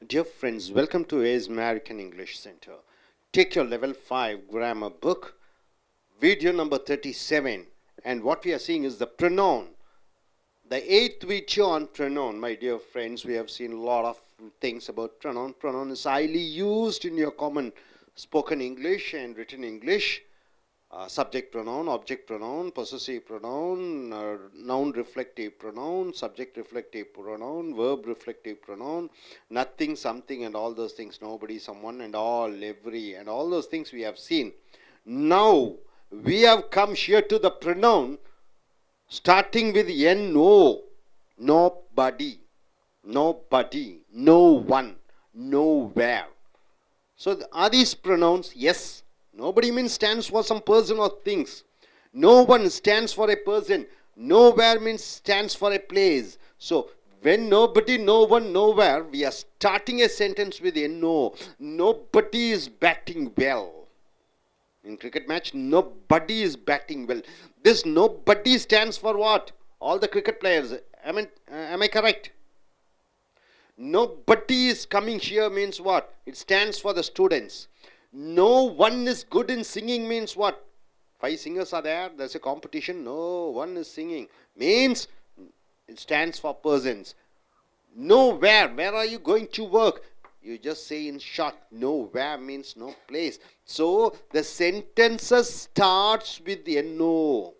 Dear friends, welcome to A's American English Center. Take your level 5 grammar book, video number 37, and what we are seeing is the pronoun. The eighth video on pronoun, my dear friends. We have seen a lot of things about pronoun. Pronoun is highly used in your common spoken English and written English. Subject pronoun, object pronoun, possessive pronoun, noun reflective pronoun, subject reflective pronoun, verb reflective pronoun, nothing, something, and all those things, nobody, someone, and all, every, and all those things we have seen. Now, we have come here to the pronoun starting with no, nobody, nobody, no one, nowhere. So, are these pronouns? Yes. Nobody means stands for some person or things. No one stands for a person. Nowhere means stands for a place. So, when nobody, no one, nowhere, we are starting a sentence with no. Nobody is batting well. In cricket match, nobody is batting well. This nobody stands for what? All the cricket players. Am I correct? Nobody is coming here means what? It stands for the students. No one is good in singing means what? 5 singers are there. There's a competition. No one is singing. Means it stands for persons. Nowhere. Where are you going to work? You just say in short. Nowhere means no place. So the sentences starts with no.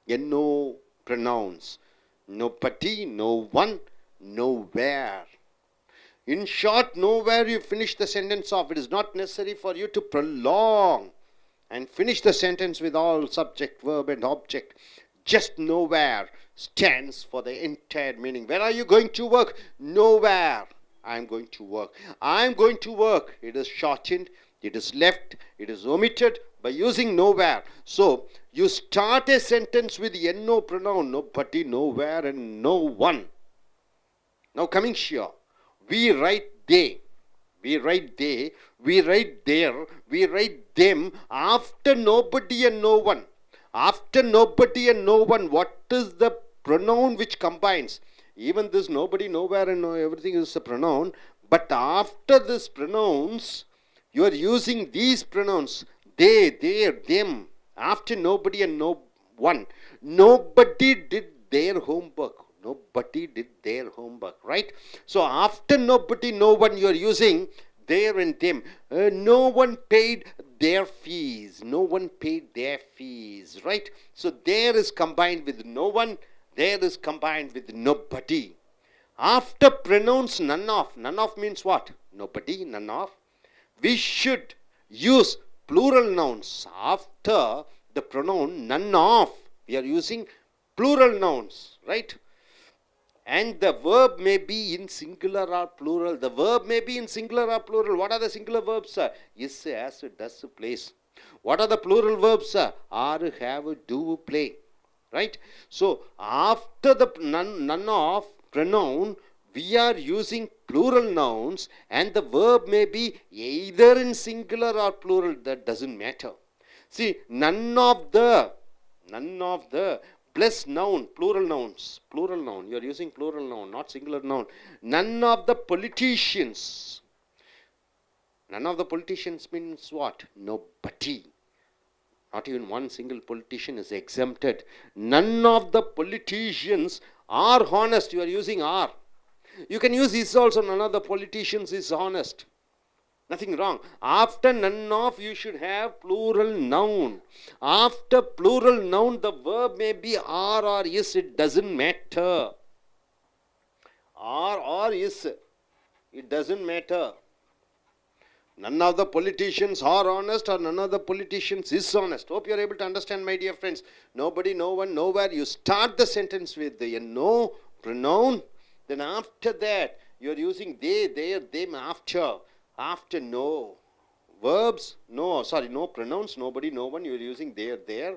No pronouns. Nobody, no one, nowhere. In short, nowhere you finish the sentence off. It is not necessary for you to prolong and finish the sentence with all subject, verb and object. Just nowhere stands for the entire meaning. Where are you going to work? Nowhere. I am going to work. I am going to work. It is shortened. It is left. It is omitted by using nowhere. So, you start a sentence with no pronoun. Nobody, nowhere and no one. Now coming here. We write they, we write they, we write there, we write them after nobody and no one. After nobody and no one, what is the pronoun which combines? Even this nobody, nowhere and everything is a pronoun. But after this pronouns, you are using these pronouns. They, their, them. After nobody and no one. Nobody did their homework. Nobody did their homework, right? So after nobody, no one, you are using their and them. No one paid their fees. No one paid their fees, right? So there is combined with no one. There is combined with nobody. After pronouns none of. None of means what? Nobody, none of. We should use plural nouns after the pronoun none of. We are using plural nouns, right? And the verb may be in singular or plural. The verb may be in singular or plural. What are the singular verbs? Is, as, does, place. What are the plural verbs? Are, have, do, play. Right? So, after the none of pronoun, we are using plural nouns and the verb may be either in singular or plural. That doesn't matter. See, none of the plus noun, plural nouns, plural noun. You are using plural noun, not singular noun. None of the politicians. None of the politicians means what? Nobody. Not even one single politician is exempted. None of the politicians are honest. You are using are. You can use is also. None of the politicians is honest. Nothing wrong. After none of, you should have plural noun. After plural noun, the verb may be are or is. It doesn't matter. Are or is. It doesn't matter. None of the politicians are honest or none of the politicians is honest. Hope you are able to understand, my dear friends. Nobody, no one, nowhere. You start the sentence with the no pronoun. Then after that, you are using they, their, them after. After no verbs, no pronouns, nobody, no one, you are using there.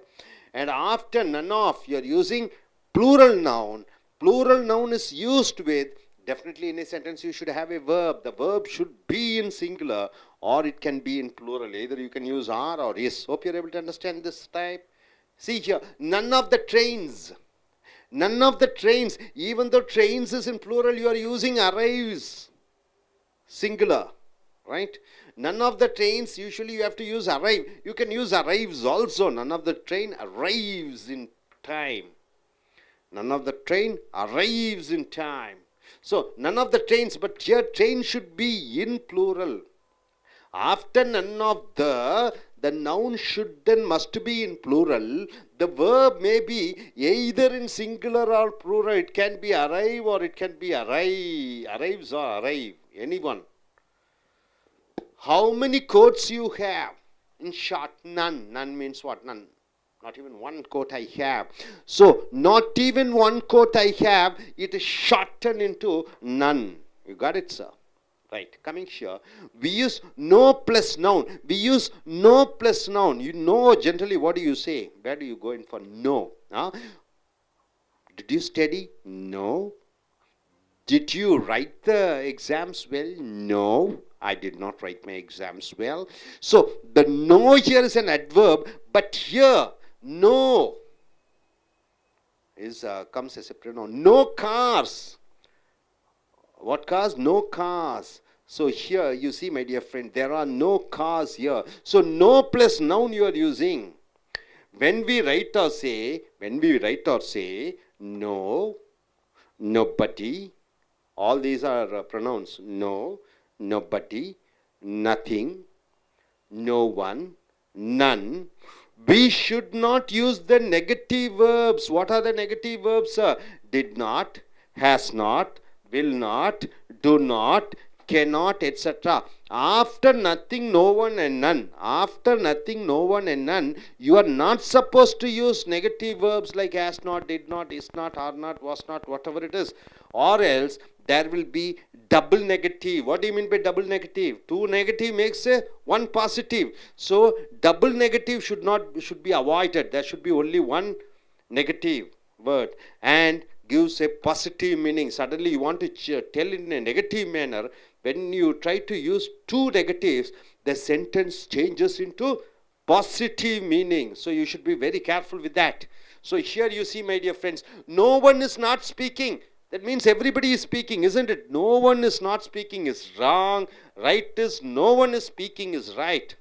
And after none of, you are using plural noun. Plural noun is used with, definitely in a sentence you should have a verb. The verb should be in singular or it can be in plural. Either you can use are or is. Hope you are able to understand this type. See here, none of the trains. None of the trains, even though trains is in plural, you are using arrives. singular, right? None of the trains, usually you have to use arrive. You can use arrives also. None of the train arrives in time. None of the train arrives in time. So, none of the trains, but here train should be in plural. After none of the noun should then must be in plural. The verb may be either in singular or plural. It can be arrive or it can be arrives or arrive. Anyone. How many coats you have? In short, none. None means what? None. Not even one coat I have. So, not even one coat I have, it is shortened into none. You got it, sir? Right. Coming here, we use no plus noun. We use no plus noun. You know generally what do you say? Where do you go in for no? Huh? Did you study? No. Did you write the exams well? No. I did not write my exams well. So, the no here is an adverb, but here, no is comes as a pronoun. No cars. What cars? No cars. So here you see, my dear friend, there are no cars here. So no plus noun you are using. When we write or say no, nobody, all these are pronouns. No, nobody, nothing, no one, none. We should not use the negative verbs. What are the negative verbs? Did not, has not, will not, do not, cannot, etc. After nothing, no one and none. After nothing, no one and none. You are not supposed to use negative verbs like has not, did not, is not, are not, was not, whatever it is. Or else there will be double negative. What do you mean by double negative? Two negative makes one positive. So double negative should be avoided. There should be only one negative word and gives a positive meaning. Suddenly you want to tell in a negative manner. When you try to use two negatives, the sentence changes into positive meaning. So you should be very careful with that. So here you see, my dear friends, no one is not speaking. That means everybody is speaking, isn't it? No one is not speaking is wrong. Right is no one is speaking is right.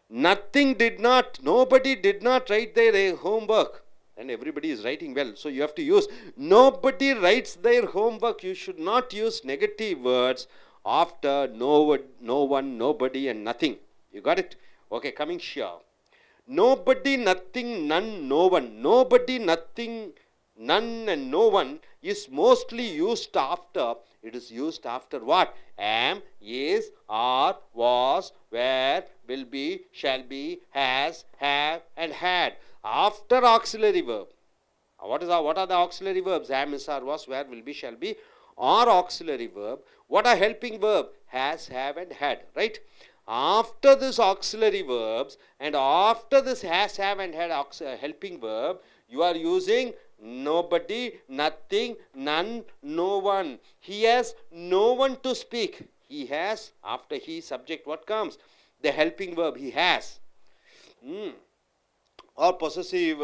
Nothing did not, nobody did not write their homework. And everybody is writing well. So you have to use nobody writes their homework. You should not use negative words after no one, nobody and nothing. You got it? Okay, coming here. Nobody, nothing, none, no one. Nobody, nothing, none and no one is mostly used after. It is used after what? Am, is, are, was, were, will be, shall be, has, have and had. After auxiliary verb. What are the auxiliary verbs? Am, is, are, was, were, will be, shall be. Or auxiliary verb. What are helping verb? Has, have and had. Right? After this auxiliary verbs and after this has, have and had helping verb, you are using nobody, nothing, none, no one. He has no one to speak. He has, after he subject, what comes? The helping verb, he has. Or possessive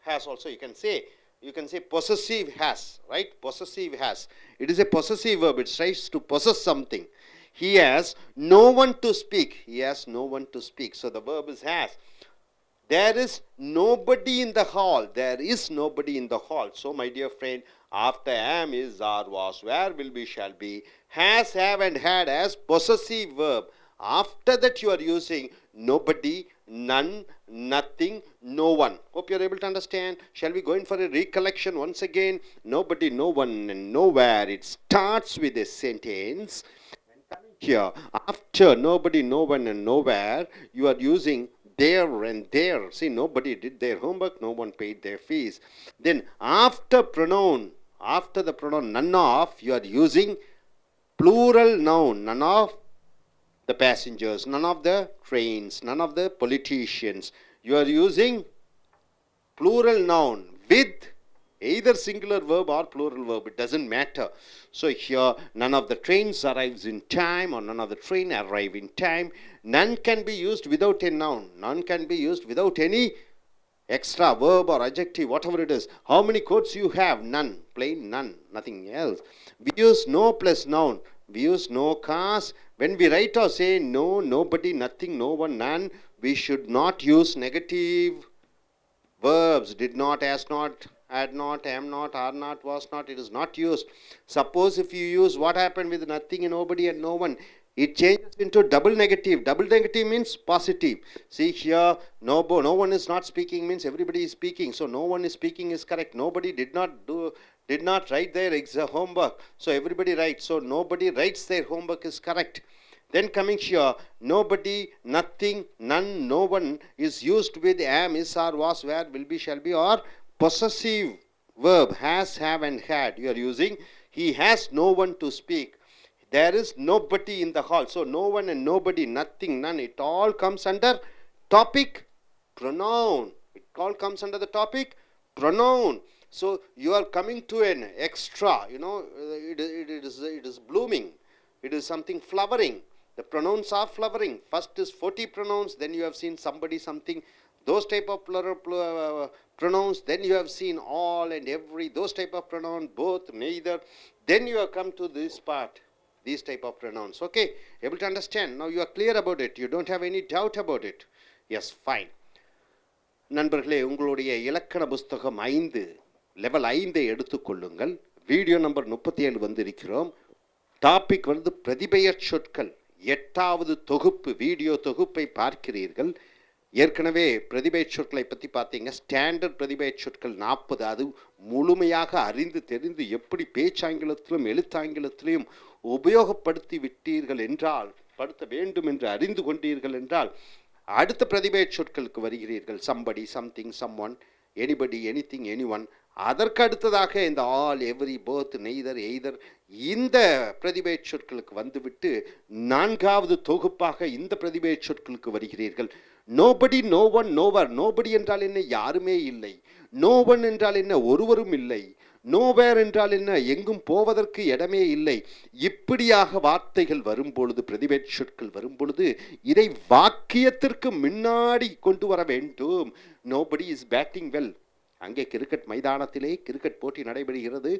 has also you can say. You can say possessive has, right? Possessive has. It is a possessive verb. It tries to possess something. He has no one to speak. He has no one to speak. So the verb is has. There is nobody in the hall. There is nobody in the hall. So my dear friend, after am, is, are, was, where, will be, shall be, has, have and had as possessive verb. After that you are using nobody, none, nothing, no one. Hope you are able to understand. Shall we go in for a recollection once again? Nobody, no one and nowhere. It starts with a sentence. Here, after nobody, no one and nowhere, you are using there and there. See, nobody did their homework, no one paid their fees. Then after the pronoun none of, you are using plural noun. None of the passengers, none of the trains, none of the politicians. You are using plural noun with either singular verb or plural verb. It doesn't matter. So here, none of the trains arrives in time or none of the train arrive in time. None can be used without a noun. None can be used without any extra verb or adjective, whatever it is. How many coats you have? None. Plain none. Nothing else. We use no plus noun. we use no cause. When we write or say no, nobody, nothing, no one, none, we should not use negative verbs. Did not, has not, had not, am not, are not, was not. It is not used. Suppose if you use what happened with nothing and nobody and no one, it changes into double negative. Double negative means positive. See here, no one is not speaking means everybody is speaking. So no one is speaking is correct. Nobody did not write their homework. So everybody writes. So nobody writes their homework is correct. Then coming here, nobody, nothing, none, no one is used with am, is, or was, were, will be, shall be, or possessive verb has, have, and had. You are using he has no one to speak. There is nobody in the hall. So no one and nobody, nothing, none. It all comes under topic pronoun. It all comes under the topic pronoun. So you are coming to an extra. It is blooming. It is something flowering. The pronouns are flowering. First is 40 pronouns. Then you have seen somebody, something. Those type of pronouns. Then you have seen all and every. Those type of pronoun. Both, neither. Then you have come to this part. These type of pronouns. Okay. Able to understand? Now you are clear about it. You don't have any doubt about it. Yes, fine. நண்பர்களே, உங்களுடைய இலக்கண புஸ்தகம் 5 level 5 எடுத்துக்கொள்ளுங்கள். Video number 37 வந்திருக்கிறோம். Topic பிரதிபெயர் சொற்கள் 8வது தொகுப்பு, video தொகுப்பை பார்க்கிறீர்கள். ஏற்கனவே பிரதிபெயர் சொற்களை பற்றி பார்த்தீங்க. ஸ்டாண்டர்ட் பிரதிபெயர் சொற்கள் 40. அது முழுமையாக அறிந்து தெரிந்து எப்படி பேச்சாங்கிலத்திலும் எழுத்தாங்கிலத்திலையும் உபயோகப்படுத்தி விட்டீர்கள் என்றால், படுத்த வேண்டும் என்று அறிந்து கொண்டீர்கள் என்றால், அடுத்த பிரதிபெயர் சொற்களுக்கு வருகிறீர்கள். Somebody, something, someone, anybody, anything, anyone. அதற்கு அடுத்ததாக இந்த all, every, both, neither, either, இந்த பிரதிபெயர் சொற்களுக்கு வந்துவிட்டு 4வது தொகுப்பாக இந்த பிரதிபெயர் சொற்களுக்கு வருகிறீர்கள். Nobody, no one, நோவர். நோபடி என்றால் என்ன? யாருமே இல்லை. நோ ஒன் என்றால் என்ன? ஒருவரும் இல்லை. நோவேர் என்றால் என்ன? எங்கும் போவதற்கு இடமே இல்லை. இப்படியாக வார்த்தைகள் வரும்பொழுது, பிரதிபெயர் சொற்கள் வரும்பொழுது, இதை வாக்கியத்திற்கு முன்னாடி கொண்டு வர வேண்டும். Nobody is batting well. அங்கே கிரிக்கெட் மைதானத்திலே கிரிக்கெட் போட்டி நடைபெறுகிறது.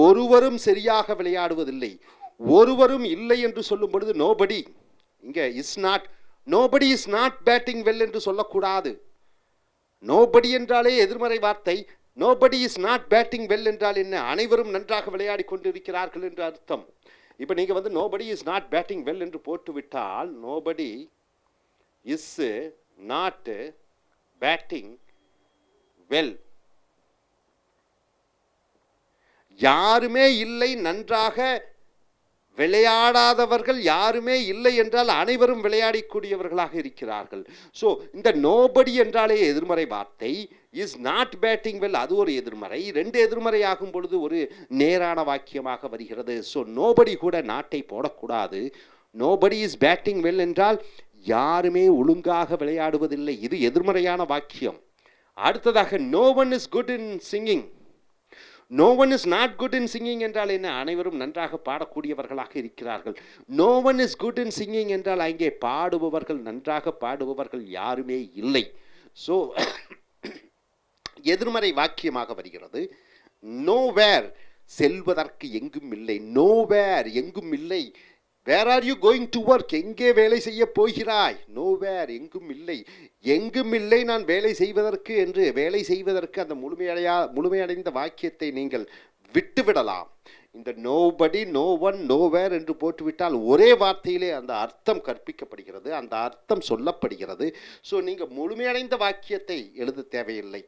ஒருவரும் சரியாக விளையாடுவதில்லை. ஒருவரும் இல்லை என்று சொல்லும் பொழுது நோபடி. இங்கே is not, nobody is not batting well என்று சொல்லக்கூடாது. நோபடி என்றாலே எதிர்மறை வார்த்தை. Nobody is not batting well என்றால் என்ன? அனைவரும் நன்றாக விளையாடி கொண்டிருக்கிறார்கள் என்று அர்த்தம். இப்போ நீங்கள் nobody is not batting well என்று போட்டுவிட்டால், nobody is not batting well, யாருமே இல்லை, நன்றாக விளையாடாதவர்கள் யாருமே இல்லை என்றால் அனைவரும் விளையாடக்கூடியவர்களாக இருக்கிறார்கள். ஸோ இந்த நோபடி என்றாலே எதிர்மறை வார்த்தை. இஸ் நாட் பேட்டிங் வெல், அது ஒரு எதிர்மறை. 2 எதிர்மறை ஆகும் பொழுது ஒரு நேரான வாக்கியமாக வருகிறது. ஸோ நோபடி கூட நாட்டை போடக்கூடாது. நோபடி இஸ் பேட்டிங் வெல் என்றால் யாருமே ஒழுங்காக விளையாடுவதில்லை. இது எதிர்மறையான வாக்கியம். அடுத்ததாக no one is good in singing. No one is not good in singing என்றால் என்ன? அனைவரும் நன்றாக பாடக்கூடியவர்களாக இருக்கிறார்கள். No one is good in singing என்றால் அங்கே பாடுபவர்கள், நன்றாக பாடுபவர்கள் யாருமே இல்லை. ஸோ எதிர்மறை வாக்கியமாக வருகிறது. நோவேர், செல்வதற்கு எங்கும் இல்லை. நோவேர், எங்கும் இல்லை. Where are you going to work, எங்கே வேலை செய்ய போகிறாய்? நோவேர், எங்கும் இல்லை. எங்கும் இல்லை நான் வேலை செய்வதற்கு என்று, வேலை செய்வதற்கு அந்த முழுமையடைந்த வாக்கியத்தை நீங்கள் விட்டுவிடலாம். இந்த நோபடி, நோ ஒன், நோவேர் என்று போட்டுவிட்டால் ஒரே வார்த்தையிலே அந்த அர்த்தம் கற்பிக்கப்படுகிறது, அந்த அர்த்தம் சொல்லப்படுகிறது. ஸோ நீங்கள் முழுமையடைந்த வாக்கியத்தை எழுத தேவையில்லை.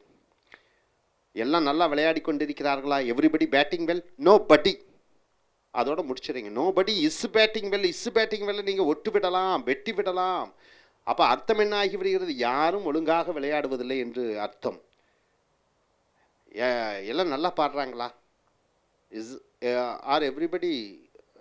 எல்லாம் நல்லா விளையாடி கொண்டிருக்கிறார்களா? Everybody batting well? Nobody, அதோட முடிச்சிடுங்க. Nobody is batting well. Is batting வெல்ல நீங்கள் ஒட்டு விடலாம், வெட்டி விடலாம். அப்போ அர்த்தம் என்ன ஆகி விடுகிறது? யாரும் ஒழுங்காக விளையாடுவதில்லை என்று அர்த்தம். எல்லாம் நல்லா பாடுறாங்களா? Is are everybody,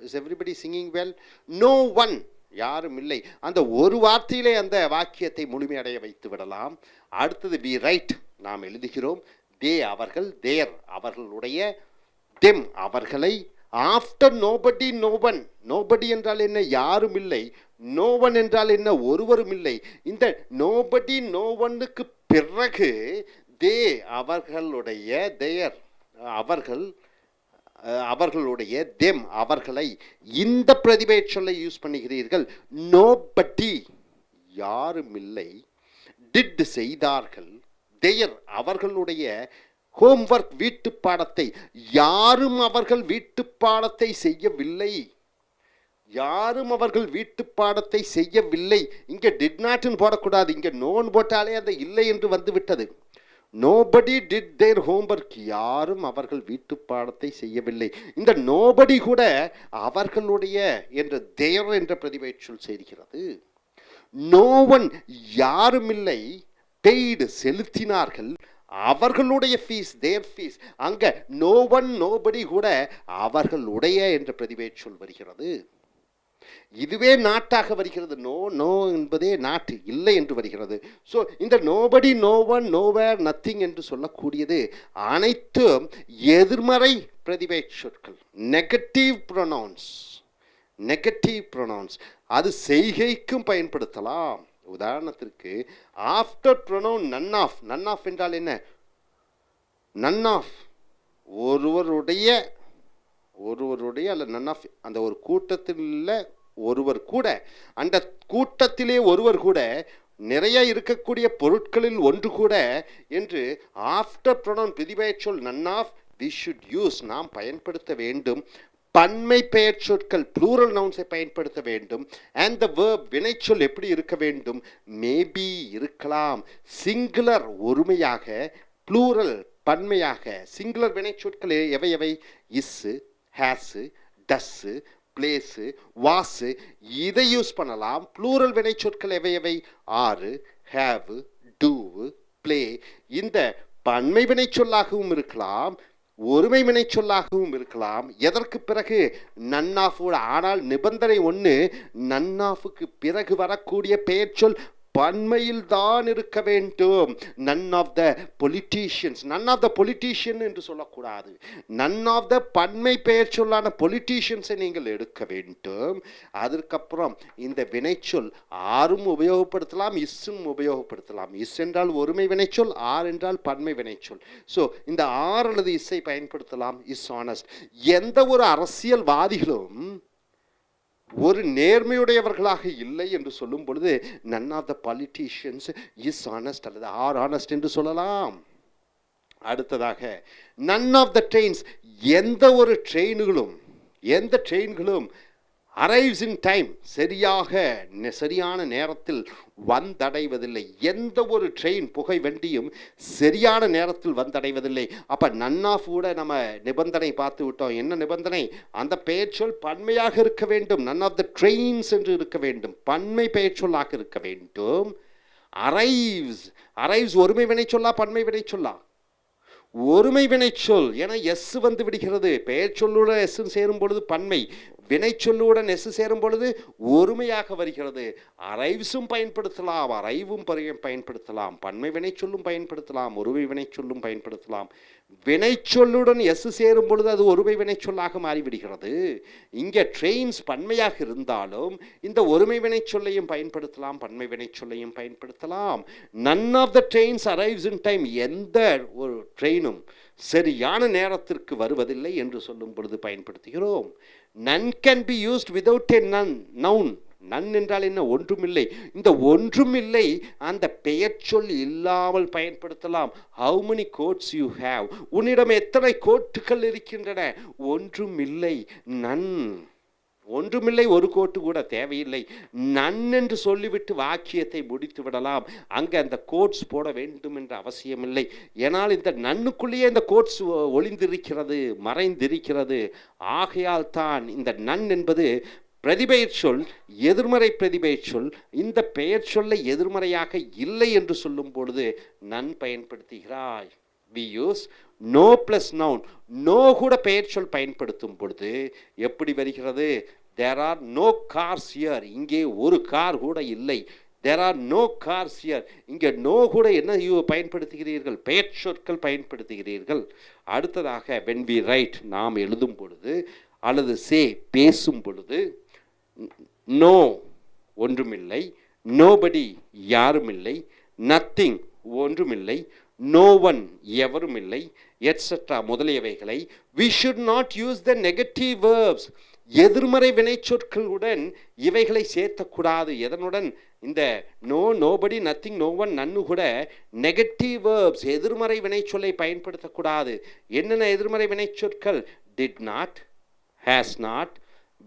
is everybody singing well? No one, யாரும் இல்லை. அந்த ஒரு வார்த்தையிலே அந்த வாக்கியத்தை முழுமையடைய வைத்து விடலாம். அடுத்தது வி ரைட், நாம் எழுதுகிறோம். தே, அவர்கள். தேர், அவர்களுடைய. தெம், அவர்களை. After nobody, no one. Nobody என்றால் என்ன? யாரும் இல்லை. நோ ஒன் என்றால் என்ன? ஒருவரும் இல்லை. இந்த நோபடி, நோ ஒன்னுக்கு பிறகு தே, அவர்களுடைய. தேர், அவர்கள். அவர்களுடைய தெம் அவர்களை இந்த பிரதிபெயர் சொல்லை யூஸ் பண்ணுகிறீர்கள். நோபடி யாரும் இல்லை, டிட் செய்தார்கள், தேர் அவர்களுடைய ஹோம்வொர்க் வீட்டு பாடத்தை, யாரும் அவர்கள் வீட்டு பாடத்தை செய்யவில்லை, யாரும் அவர்கள் வீட்டு பாடத்தை செய்யவில்லை. இங்கே டிட் நாட்னு போடக்கூடாது, இங்கே நோன் போட்டாலே அந்த இல்லை என்று வந்து விட்டது. நோபடி டிட் தேர் ஹோம்வொர்க், யாரும் அவர்கள் வீட்டு பாடத்தை செய்யவில்லை. இந்த நோபடி கூட அவர்களுடைய என்ற தேர் என்ற பிரதிபெயர் சொல் செய்கிறது. நோ ஒன் யாரும் இல்லை, பெய்டு செலுத்தினார்கள் அவர்களுடைய ஃபீஸ், தேர் ஃபீஸ். அங்க நோ ஒன் நோபடி கூட அவர்களுடைய என்ற பிரதிபெயர் சொல் வருகிறது. இதுவே நாட்டாக வருகிறது. நோ நோ என்பதே நாட்டு, இல்லை என்று வருகிறது. ஸோ இந்த nobody, no one, nowhere, nothing என்று சொல்லக்கூடியது அனைத்தும் எதிர்மறை பிரதிபெயர் சொற்கள், நெகட்டிவ் ப்ரொனவுன்ஸ். நெகட்டிவ் ப்ரொனவுன்ஸ் அது செய்கைக்கும் பயன்படுத்தலாம். உதாரணத்திற்கு after pronoun none of. None of என்றால் என்ன? நன் ஆஃப் ஒருவருடைய அல்ல நன் ஆஃப் அந்த ஒரு கூட்டத்தில் ஒருவர் கூட, அந்த கூட்டத்திலே ஒருவர் கூட, நிறைய இருக்கக்கூடிய பொருட்களில் ஒன்று கூட என்று ஆஃப்டர் ப்ரொனவுன் பிரதிபெயர் சொல் none of we should use, நாம் பயன்படுத்த வேண்டும். பன்மை பெயர் சொற்கள் ப்ளூரல் நவுன்ஸை பயன்படுத்த வேண்டும். அண்ட் த வேர்ப் வினைச்சொல் எப்படி இருக்க வேண்டும்? மேபி இருக்கலாம். சிங்குலர் ஒருமையாக, ப்ளூரல் பன்மையாக. சிங்குலர் வினைச்சொற்கள் எவை எவை? இஸ்ஸு, ஹேஸு, டஸ்ஸு, பிளேஸு, வாஸு, இதை யூஸ் பண்ணலாம். ப்ளூரல் வினைச்சொற்கள் எவை எவை? ஆறு, ஹேவு, டூவு, பிளே. இந்த பன்மை வினைச்சொல்லாகவும் இருக்கலாம், ஒருமை வினை சொல்லாகவும் இருக்கலாம். எதற்கு பிறகு? None of. ஆனால் நிபந்தனை ஒன்று, நன் ஆஃபுக்கு பிறகு வரக்கூடிய பெயர் சொல் பன்மையில் தான் இருக்க வேண்டும். None of the politicians, none of the politician என்று சொல்லக்கூடாது. நன் ஆஃப் த பன்மை பெயர் சொல்லான பொலிட்டீஷியன்ஸை நீங்கள் எடுக்க வேண்டும். அதற்கப்புறம் இந்த வினைச்சொல் ஆறும் உபயோகப்படுத்தலாம், இஸ்ஸும் உபயோகப்படுத்தலாம். இஸ் என்றால் ஒருமை வினைச்சொல், ஆர் என்றால் பன்மை வினைச்சொல். ஸோ இந்த ஆர் அல்லது இஸ்ஸை பயன்படுத்தலாம். Is honest. எந்த ஒரு அரசியல்வாதிகளும் ஒரு நேர்மையுடையவர்களாக இல்லை என்று சொல்லும் பொழுது none of the politicians is honest அல்லது ஆர் ஆனஸ்ட் என்று சொல்லலாம். அடுத்ததாக நன் ஆஃப் த ட்ரெயின்ஸ், எந்த ஒரு ட்ரெயின்களும் அரைவ்ஸ் இன் டைம், சரியான நேரத்தில் வந்தடைவதில்லை. எந்த ஒரு ட்ரெயின் புகை வண்டியும் சரியான நேரத்தில் வந்தடைவதில்லை. அப்போ நன் ஆஃப் கூட நம்ம நிபந்தனை பார்த்து விட்டோம். என்ன நிபந்தனை? அந்த பெயர் சொல் பன்மையாக இருக்க வேண்டும். நன் ஆஃப் த ட்ரெயின்ஸ் என்று இருக்க வேண்டும், பன்மை பெயர் சொல்லாக இருக்க வேண்டும். அரைவ்ஸ் ஒருமை வினை சொல்லா பன்மை வினை சொல்லா? ஒருமை வினைச்சொல். ஏன்னா எஸ் வந்து விடுகிறது. பெயர் சொல்லுடன் எஸ் சேரும் பொழுது பன்மை, வினைச்சொல்லுடன் எஸ் சேரும் பொழுது ஒருமையாக வருகிறது. அரைவ்ஸும் பயன்படுத்தலாம், அரைவும் பயன்படுத்தலாம், பன்மை வினைச்சொல்லும் பயன்படுத்தலாம், ஒருமை வினைச்சொல்லும் பயன்படுத்தலாம். வினைச்சொல்லுடன் எஸ் சேரும் பொழுது அது ஒருமை வினைச்சொல்லாக மாறிவிடுகிறது. இங்கே ட்ரெயின்ஸ் பன்மையாக இருந்தாலும் இந்த ஒருமை வினைச்சொல்லையும் பயன்படுத்தலாம், பன்மை வினைச்சொல்லையும் பயன்படுத்தலாம். None of the trains arrives in time, எந்த ஒரு ட்ரெயினும் சரியான நேரத்திற்கு வருவதில்லை என்று சொல்லும் பொழுது பயன்படுத்துகிறோம். None can be used without a noun. None என்றால் என்ன? ஒன்றுமில்லை. இந்த ஒன்றுமில்லை அந்த பெயர் சொல் இல்லாமல் பயன்படுத்தலாம். How many coats you have, உன்னிடம் எத்தனை கோட்டுகள் இருக்கின்றன? ஒன்றுமில்லை. நன், ஒன்றுமில்லை, ஒரு கோட்டு கூட தேவையில்லை. நன் என்று சொல்லிவிட்டு வாக்கியத்தை முடித்து விடலாம். அங்கே அந்த கோட்ஸ் போட வேண்டும் என்ற அவசியமில்லை. ஏனால் இந்த நன்னுக்குள்ளேயே இந்த கோட்ஸ் ஒளிந்திருக்கிறது, மறைந்திருக்கிறது. ஆகையால் தான் இந்த நன் என்பது பிரதிபெயர் சொல், எதிர்மறை பிரதிபெயர் சொல். இந்த பெயர் சொல்லை எதிர்மறையாக இல்லை என்று சொல்லும் பொழுது நன் பயன்படுத்துகிறாய். we use no plus noun. no கூட பெயர் சொல் பயன்படுத்தும் பொழுது எப்படி வருகிறது? there are no cars here. இங்கே ஒரு கார் கூட இல்லை. there are no cars here. இங்கே no கூட என்ன பயன்படுத்துகிறீர்கள்? பெயர் சொற்கள் பயன்படுத்துகிறீர்கள். அடுத்ததாக when we write, நாம் எழுதும் பொழுது அல்லது say பேசும் பொழுது no ஒன்றுமில்லை, nobody யாருமில்லை, nothing ஒன்றுமில்லை, no one எவரும் இல்லை, etcetera முதலியவைகளை we should not use the negative verbs எதிர்மறை வினைச்சொற்களுடன் இவைகளை சேர்த்தக்கூடாது. எதனுடன்? இந்த no, nobody, nothing, no one, none கூட நெகட்டிவ் வேர்ப்ஸ் எதிர்மறை வினைச்சொல்லை பயன்படுத்தக்கூடாது. என்னென்ன எதிர்மறை வினைச்சொற்கள்? Did not, has not,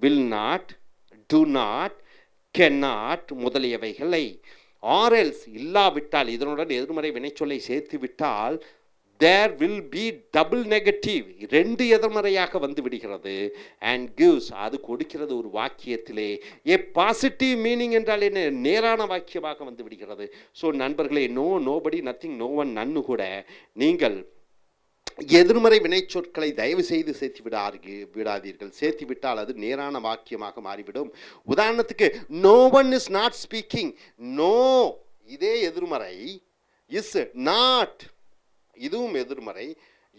will not, do not, can not முதலியவைகளை. ஆர்எல்ஸ் இல்லாவிட்டால், இதனுடன் எதிர்மறை வினைச்சொல்லை சேர்த்து விட்டால் there will be double negative, ரெண்டு எதிர்மறையாக வந்து விடுகிறது. and gives அது கொடுக்கிறது ஒரு வாக்கியத்திலே a positive meaning என்றால் என்ன? நேரான வாக்கியமாக வந்து விடுகிறது. ஸோ நண்பர்களே, no, nobody, nothing, no one, none கூட நீங்கள் எதிர்மறை வினைச்சொற்களை தயவு செய்து சேர்த்து விடாதீர்கள். சேர்த்து விட்டால் அது நேரான வாக்கியமாக மாறிவிடும். உதாரணத்துக்கு no one is not speaking, no இதே எதிர்மறை, இஸ் நாட் இதுவும் எதிர்மறை,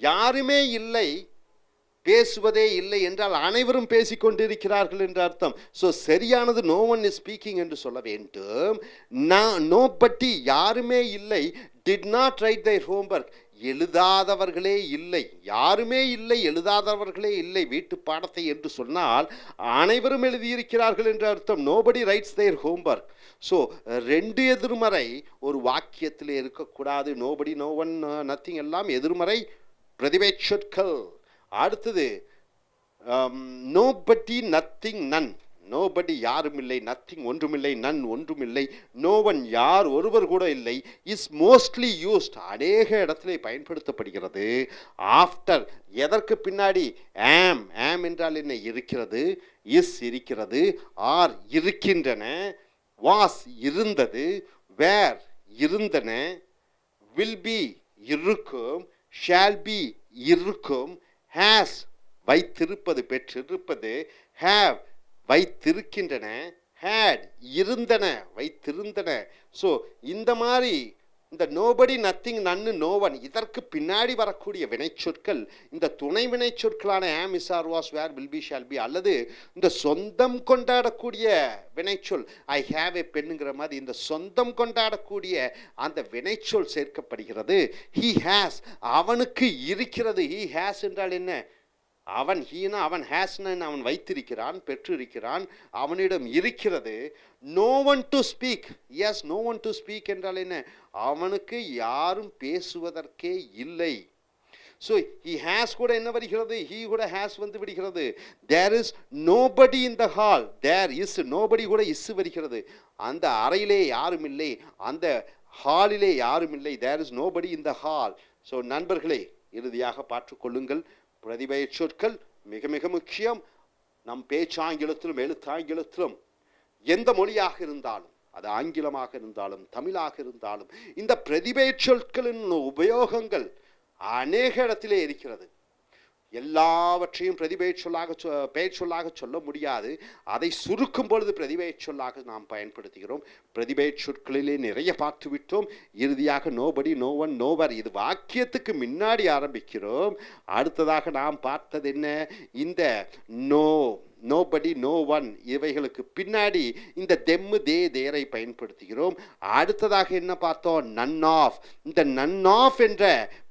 யாருமே இல்லை, பேசுவதே இல்லை என்றால் அனைவரும் பேசிக்கொண்டிருக்கிறார்கள் என்று அர்த்தம். ஸோ சரியானது நோ ஒன் இஸ் ஸ்பீக்கிங் என்று சொல்ல வேண்டும். நோ பட்டி யாருமே இல்லை, did not right their homework எழுதாதவர்களே இல்லை, யாருமே இல்லை, எழுதாதவர்களே இல்லை வீட்டு பாடத்தை என்று சொன்னால் அனைவரும் எழுதியிருக்கிறார்கள் என்று அர்த்தம். Nobody writes their homework. So ரெண்டு எதிர்மறை ஒரு வாக்கியத்தில் இருக்கக்கூடாது. நோபடி, நோ ஒன், நத்திங் எல்லாம் எதிர்மறை பிரதிபெயர்ச்சொற்கள். அடுத்தது நோபடி, நத்திங், நன். நோபடி யாரும் இல்லை, நத்திங் ஒன்றுமில்லை, நன் ஒன்றுமில்லை, நோ ஒன் யார் ஒருவர் கூட இல்லை, இஸ் மோஸ்ட்லி யூஸ்ட் அநேக இடத்திலே பயன்படுத்தப்படுகிறது. ஆஃப்டர் எதற்கு பின்னாடி? ஆம், ஆம் என்றால் என்ன? இருக்கிறது, இஸ் இருக்கிறது, ஆர் இருக்கின்றன, வாஸ் இருந்தது, வேர் இருந்தன, வில் பி இருக்கும், ஷால் பி இருக்கும், ஹேஸ் வைத்திருப்பது பெற்றிருப்பது, ஹேவ் வைத்திருக்கின்றன, ஹேட் இருந்தன வைத்திருந்தன. ஸோ இந்த மாதிரி இந்த nobody, nothing, none, no one இதற்கு பின்னாடி வரக்கூடிய வினைச்சொற்கள் இந்த துணை வினைச்சொற்களான am, is, are, was, were, will be, shall be, அல்லது இந்த சொந்தம் கொண்டாடக்கூடிய வினைச்சொல் ஐ ஹேவ் ஏ பெண்ணுங்கிற மாதிரி இந்த சொந்தம் கொண்டாடக்கூடிய அந்த வினைச்சொல் சேர்க்கப்படுகிறது. ஹீ ஹேஸ் அவனுக்கு இருக்கிறது. ஹீ ஹேஸ் என்றால் என்ன? அவன், ஹீனா அவன், ஹேஸ்னா அவன் வைத்திருக்கிறான், பெற்றிருக்கிறான், அவனிடம் இருக்கிறது. No one to speak. Yes, no one to speak என்றால் என்ன? அவனுக்கு யாரும் பேசுவதற்கே இல்லை. ஸோ ஹி ஹேஸ் கூட என்ன வருகிறது? ஹீ கூட ஹேஸ் வந்து விடுகிறது. There is nobody in the hall. There is nobody கூட இஸ் வருகிறது. அந்த அறையிலே யாரும் இல்லை, அந்த ஹாலிலே யாரும் இல்லை. There is nobody in the hall. So நண்பர்களே, இறுதியாக பார்த்துக்கொள்ளுங்கள், பிரதிபெயர் சொற்கள் மிக மிக முக்கியம். நம் பேச்சாங்கிலத்திலும் எழுத்தாங்கிலத்திலும் எந்த மொழியாக இருந்தாலும், அது ஆங்கிலமாக இருந்தாலும் தமிழாக இருந்தாலும், இந்த பிரதிபெயர் சொற்களின் உபயோகங்கள் அநேக இடத்திலே இருக்கிறது. எல்லாவற்றையும் பிரதிபெயர் சொல்லாக சொல்ல முடியாது. அதை சுருக்கும் பொழுது பிரதிபெயர் சொல்லாக நாம் பயன்படுத்துகிறோம். பிரதிபெயர் சொற்களிலே நிறைய பார்த்து விட்டோம். இறுதியாக நோபடி, நோ ஒன், நோவர் இது வாக்கியத்துக்கு முன்னாடி ஆரம்பிக்கிறோம். அடுத்ததாக நாம் பார்த்தது என்ன? இந்த நோ, நோபடி, நோ ஒன் இவைகளுக்கு பின்னாடி இந்த தெம்மு, தே, தேரை பயன்படுத்துகிறோம். அடுத்ததாக என்ன பார்த்தோம்? None of. இந்த நன் ஆஃப் என்ற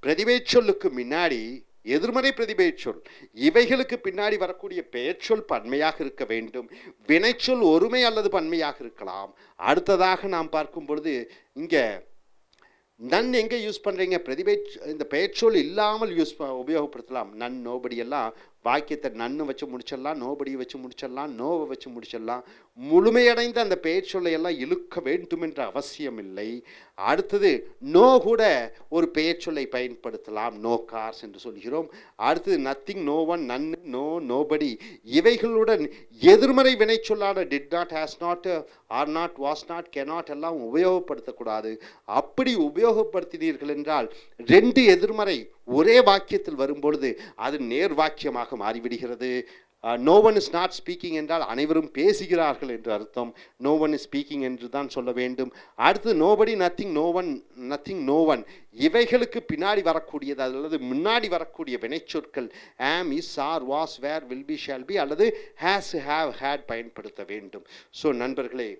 பிரதிபெயர் சொல்லுக்கு முன்னாடி எதிர்மறை பிரதிபெயர்ச்சொல், இவைகளுக்கு பின்னாடி வரக்கூடிய பெயர்ச்சொல் பன்மையாக இருக்க வேண்டும். வினைச்சொல் ஒருமை அல்லது பன்மையாக இருக்கலாம். அடுத்ததாக நாம் பார்க்கும் பொழுது இங்கே நன் எங்கே யூஸ் பண்ணுறீங்க? இந்த பெயர்ச்சொல் இல்லாமல் உபயோகப்படுத்தலாம். நன், நோபடி எல்லாம் வாக்கியத்தை நன்னு வச்சு முடிச்சிடலாம், நோபடியை வச்சு முடிச்சிடலாம், நோவை வச்சு முடிச்சிடலாம். முழுமையடைந்த அந்த பெயர்ச்சொல்லை எல்லாம் இழுக்க வேண்டும் என்ற அவசியம் இல்லை. அடுத்தது நோ கூட ஒரு பெயர்ச்சொல்லை பயன்படுத்தலாம். நோ கார்ஸ் என்று சொல்கிறோம். அடுத்தது nothing, no one, none, no, nobody இவைகளுடன் எதிர்மறை வினைச்சொல்லான did not, has not, are not, was not, cannot எல்லாம் உபயோகப்படுத்தக்கூடாது. அப்படி உபயோகப்படுத்தினீர்கள் என்றால் ரெண்டு எதிர்மறை ஒரே வாக்கியத்தில் வரும்பொழுது அது நேர் வாக்கியமாக மாறிவிடுகிறது. No one is not speaking என்றால் அனைவரும் பேசுகிறார்கள் என்று அர்த்தம். நோ ஒன் இஸ் ஸ்பீக்கிங் என்று தான் சொல்ல வேண்டும். அடுத்து nobody, nothing, no one, nothing, no one இவைகளுக்கு பின்னாடி வரக்கூடியது அல்லது முன்னாடி வரக்கூடிய வினைச்சொற்கள் am, is, are, was, were, will be, shall be அல்லது ஹேஸ், ஹேவ், ஹேட் பயன்படுத்த வேண்டும். ஸோ நண்பர்களே,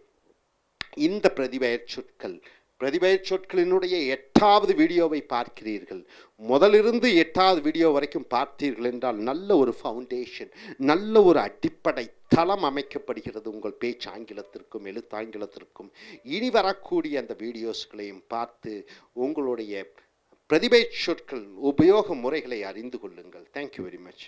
இந்த பிரதிபெயர் சொற்கள் பிரதிபை சொற்களினுடைய 8வது வீடியோவை பார்க்கிறீர்கள், முதலிருந்து 8வது வீடியோ வரைக்கும் பார்த்தீர்கள் என்றால் நல்ல ஒரு ஃபவுண்டேஷன், நல்ல ஒரு அடிப்படை தளம் அமைக்கப்படுகிறது உங்கள் பேச்சு ஆங்கிலத்திற்கும் எழுத்தாங்கிலத்திற்கும். இனி வரக்கூடிய அந்த வீடியோஸ்களையும் பார்த்து உங்களுடைய பிரதிபை சொற்கள் உபயோக முறைகளை அறிந்து கொள்ளுங்கள். Thank you very much.